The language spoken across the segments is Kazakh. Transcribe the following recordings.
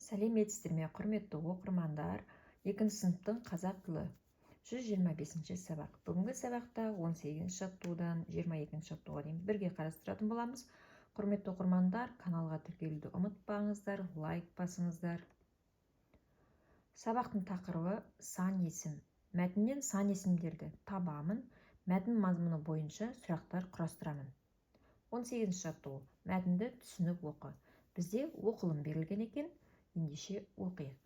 Сәлеметсіздер ме, құрметті оқырмандар. 2 сыныптың қазақ тілі 125 сабақ. Бүгінгі сабақта 18 жаттығудан 22 жаттығуға дейін бірге қарастыратын боламыз. Құрметті оқырмандар, каналға тіркелуді ұмытпаңыздар, лайк басыңыздар. Сабақтың тақырыбы сан есім. Мәтіннен сан есімдерді табамын. Мәтін мазмұны бойынша сұрақтар құрастырамын. 18 жаттығу. Мәтінді түсініп оқы. Бізде оқылым берілген екен. Ендеше оқиық.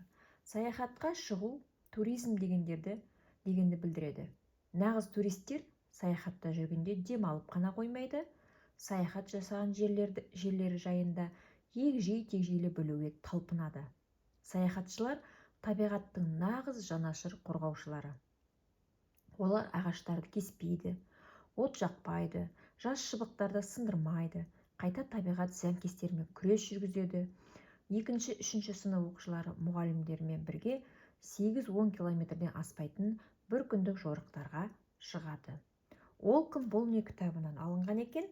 Саяхатқа шығу, туризм дегенді білдіреді. Нағыз туристер саяхатта жүргенде демалып қана қоймайды, саяхат жасаған жерлері жайында егжей-тегжейлі білуге талпынады. Саяхатшылар табиғаттың нағыз жанашыр қорғаушылары. Олар ағаштарды кеспейді, от жақпайды, жас шыбықтарды сындырмайды, қайта табиғат зиянкестерімен күрес жүргізеді. 2-3 сынып оқушылары мұғалімдермен бірге 8-10 километрден аспайтын бір күндік жорықтарға шығады. Ол кім, бұл не кітабынан алынған екен?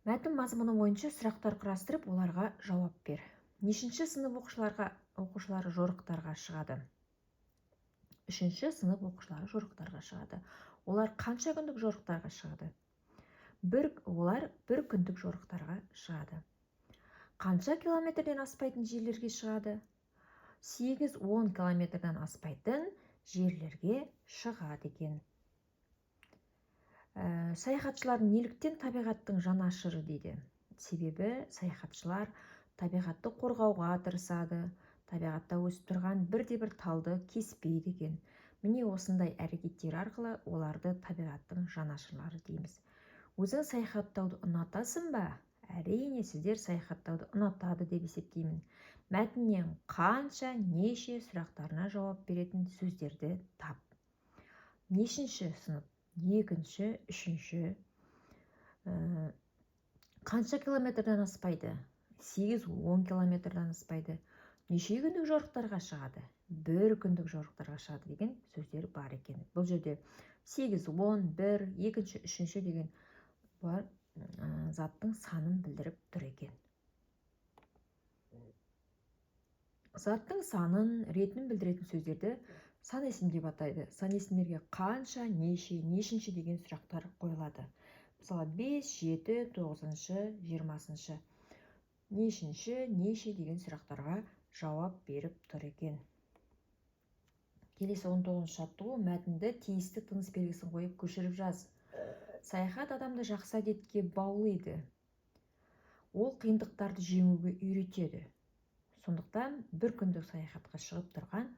Мәтін мазмұны бойынша сұрақтар құрастырып, оларға жауап бер. Нешінші сынып оқушылары жорықтарға шығады? 3-ші сынып оқушылары жорықтарға шығады. Олар қанша күндік жорықтарға шығады? Олар бір күндік жорықтарға шығады. Қанша километрден аспайтын жерлерге шығады? 8-10 километрден аспайтын жерлерге шығады екен. Саяхатшылар неліктен табиғаттың жанашыры дейді? Себебі саяхатшылар табиғатты қорғауға тырысады, табиғатта өсіп тұрған бірде-бір талды кеспейді екен. Міне осындай әрекеттер арқылы оларды табиғаттың жанашырлары дейміз. Өзің саяхаттауды ұнатасың ба? Әрине, сіздер саяхаттауды ұнатады деп есептеймін. Мәтіннен қанша, неше сұрақтарына жауап беретін сөздерді тап. Нешінші сынып? 2-ші, 3-ші. Қанша километрден аспайды? 8-10 километрден аспайды. Неше күндік жорықтарға шығады? Бір күндік жорықтарға шығады деген сөздер бар екен. Бұл жерде 8-10, 1, 2-ші, 3-ші деген бар заттың санын білдіріп тұр екен. Заттың санын, ретін білдіретін сөздерді сан есім деп атайды. Сан есімдерге қанша, неше, нешінші деген сұрақтар қойылады. Мысалы 5, 7, 9-шы, 20-шы. Нешінші, неше деген сұрақтарға жауап беріп тұр екен. Келесі 19-шы жаттығу. Мәтінді тиісті тыныс белгісін қойып көшіріп жаз. Саяхат адамды жақсы әдетке баулайды. Ол қиындықтарды жеңуге үйретеді. Сондықтан бір күндік саяхатқа шығып тұрған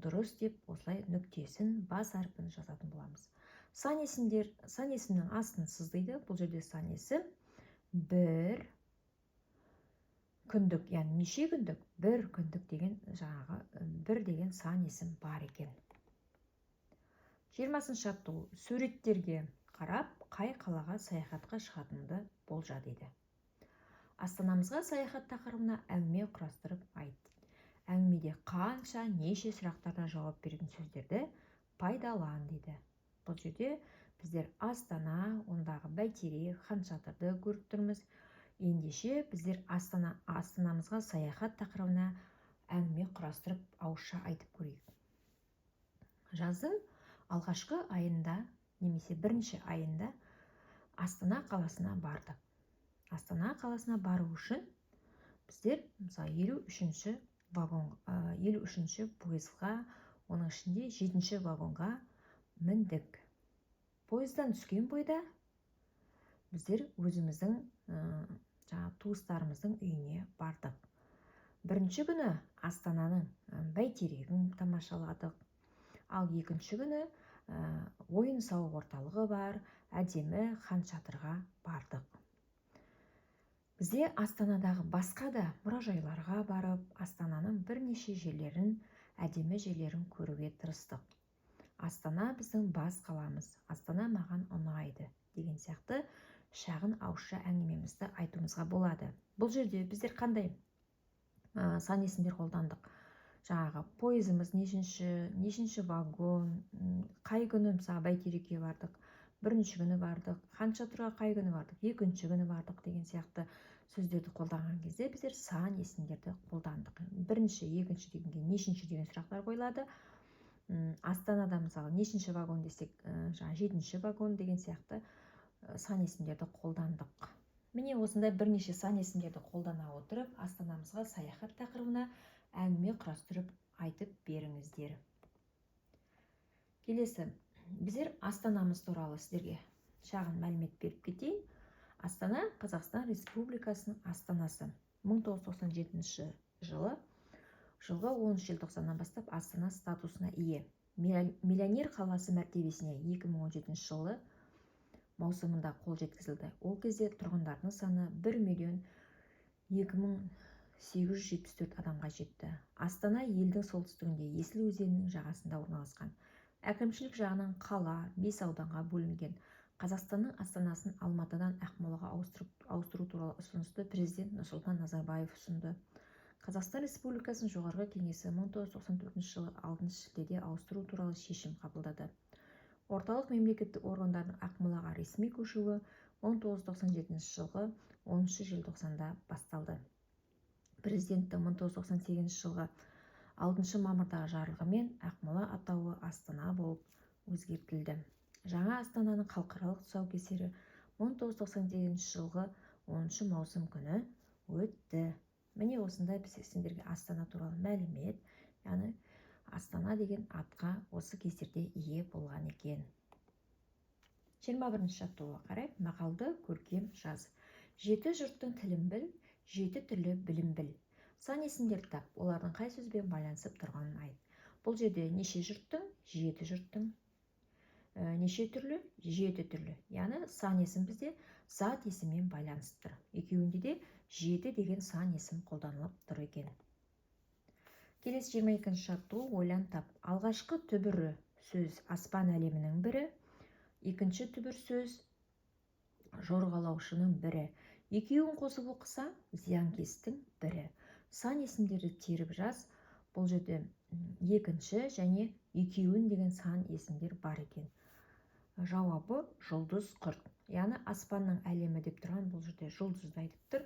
дұрыс деп осылай нүктесін, бас әрпін жазатын боламыз. Сан есімнің астын сыздайды. Бұл жерде сан есім бір күндік, яғни неше күндік? Бір күндік деген жаңағы бір деген сан есім бар екен. 20-шы жаттығу. Суреттерге қарап, қай қалаға саяхатқа шығатыныңды болжа дейді. Астанамызға саяхат тақырыбына әңгіме құрастырып айт. Әңгімеде қанша, неше сұрақтарына жауап беретін сөздерді пайдалан дейді. Бұл жерде біздер Астана, ондағы Бәйтерек, Хан Шатырды көріп тұрмыз. Ендеше біздер Астанамызға саяхат тақырыбына әңгіме құрастырып ауызша айтып көрейік. Жаздың алғашқы айында немесе бірінші айында Астана қаласына бардық. Астана қаласына бару үшін біздер 53-ші пойызға, оның ішінде 7-ші вагонға міндік. Пойыздан түскен бойда біздер өзіміздің туыстарымыздың үйіне бардық. Бірінші күні Астананың Бәйтерегін тамашаладық. Ал екінші күні ойын-сауық орталығы бар, әдемі Хан Шатырға бардық. Бізде Астанадағы басқа да мұражайларға барып, Астананың бірнеше жерлерін, әдемі жерлерін көруге тырыстық. Астана біздің бас қаламыз, Астана маған ұнайды деген сияқты шағын ауызша әңгімемізді айтуымызға болады. Бұл жерде біздер қандай сан есімдер қолдандық? Жаңағы пойызымыз нешінші вагон, қай күні мысалы Бәйтерекке бардық, бірінші күні бардық, Хан Шатырға қай күні бардық, екінші күні бардық деген сияқты сөздерді қолданған кезде біздер сан есімдерді қолдандық. Бірінші, екінші дегенге нешінші деген сұрақтар қойылады. Астанада мысалы нешінші вагон десек, жаңа жетінші вагон деген сияқты сан есімдерді қолдандық. Міне осындай бірнеше сан есімдерді қолдана отырып, астанамызға саяхат тақырыбына әңгіме құрастырып айтып беріңіздер. Келесі, біздер астанамыз туралы сіздерге шағын мәлімет беріп кетейін. Астана Қазақстан Республикасының астанасы. 1997 жылғы 10 желтоқсаннан бастап Астана статусына ие. Миллионер қаласы мәртебесіне 2017 жылы маусымында қол жеткізілді. Ол кезде тұрғындарының саны 1.22874 адамға жетті. Астана елдің солтүстігінде Есіл өзенінің жағасында орналасқан. Әкімшілік жағынан қала 5 ауданға бөлінген. Қазақстанның астанасын Алматыдан Ақмолаға ауыстыру туралы ұсынысты президент Нұрсұлтан Назарбаев ұсынды. Қазақстан Республикасының жоғарғы кеңесі 1994 жылы 6 шілдеде ауыстыру туралы шешім қабылдады. Орталық мемлекеттік органдардың Ақмолаға ресми көшуі 1997 жылғы 10 желтоқсанда басталды. Президенттің 1998 жылғы 6 мамырдағы жарлығымен Ақмола атауы Астана болып өзгертілді. Жаңа Астананың халықаралық тұсаукесері 1998 жылғы 10 маусым күні өтті. Міне осындай біз сендерге Астана туралы мәлімет, яғни Астана деген атқа осы кездерде ие болған екен. 21-ші жаттығуға қарай мақалды көркем жаз. 7 жұрттың тілін біл, 7 түрлі білім біл. Сан есімдерді тап, олардың қай сөзбен байланысып тұрғанын айт. Бұл жерде неше жұрттың, 7 жұрттың, неше түрлі, 7 түрлі. Яғни сан есім бізде зат есіммен байланысып тұр. Екеуінде де 7 деген сан есім қолданылып тұр екен. Келесі 22-ші жаттығу ойлан тап. Алғашқы түбірі сөз аспан әлемінің бірі, екінші түбір сөз жорғалаушының бірі. Екеуін қосып оқыса, зиянкестің бірі. Сан есімдерді теріп жаз. Бұл жерде екінші және екеуін деген сан есімдер бар екен. Жауабы жұлдыз құрт. Яғни аспанның әлемі деп тұрған бұл жерде жұлдызды айтып тұр.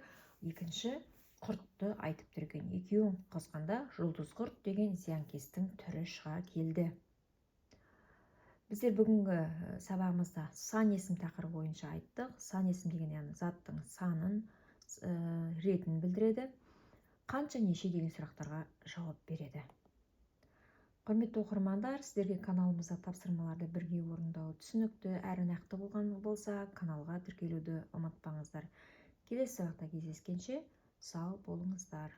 Екінші құртты айтып тұр екен. Екеуін қосқанда жұлдыз құрт деген зиянкестің түрі шыға келді. Біздер бүгінгі сабағымызда сан есім тақырыбы бойынша айттық. Сан есім деген яғни заттың санын, ретін білдіреді. Қанша, неше деген сұрақтарға жауап береді. Құрметті оқырмандар, сіздерге каналымызда тапсырмаларды бірге орындау түсінікті әрі нақты болған болса, каналға тіркелуді ұмытпаңыздар. Келесі сабақта кездескенше сау болыңыздар.